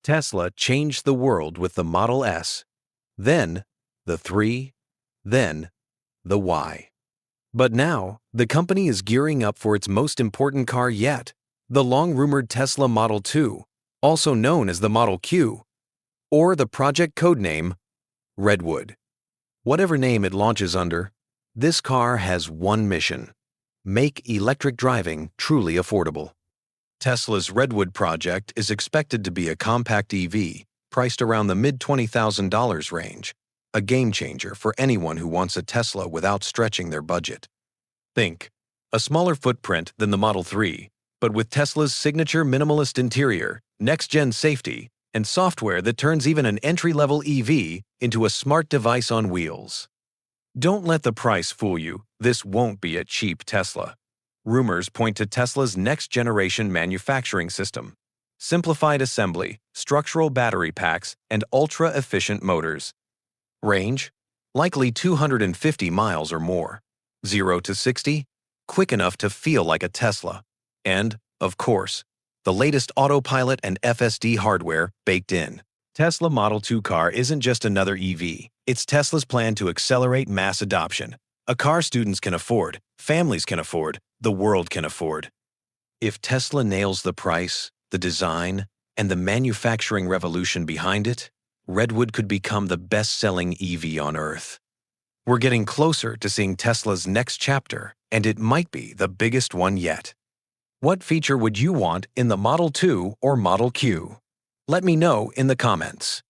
Tesla changed the world with the Model S, then the 3, then the Y. But now, the company is gearing up for its most important car yet, the long-rumored Tesla Model 2, also known as the Model Q, or the project codename Redwood. Whatever name it launches under, this car has one mission: make electric driving truly affordable. Tesla's Redwood project is expected to be a compact EV priced around the mid-$20,000 range, a game-changer for anyone who wants a Tesla without stretching their budget. Think, a smaller footprint than the Model 3, but with Tesla's signature minimalist interior, next-gen safety, and software that turns even an entry-level EV into a smart device on wheels. Don't let the price fool you. This won't be a cheap Tesla. Rumors point to Tesla's next-generation manufacturing system, simplified assembly, structural battery packs, and ultra-efficient motors. Range? Likely 250 miles or more. 0 to 60? Quick enough to feel like a Tesla. And, of course, the latest Autopilot and FSD hardware baked in. Tesla Model 2 car isn't just another EV. It's Tesla's plan to accelerate mass adoption. A car students can afford, families can afford, the world can afford. If Tesla nails the price, the design, and the manufacturing revolution behind it, Redwood could become the best-selling EV on Earth. We're getting closer to seeing Tesla's next chapter, and it might be the biggest one yet. What feature would you want in the Model 2 or Model Q? Let me know in the comments.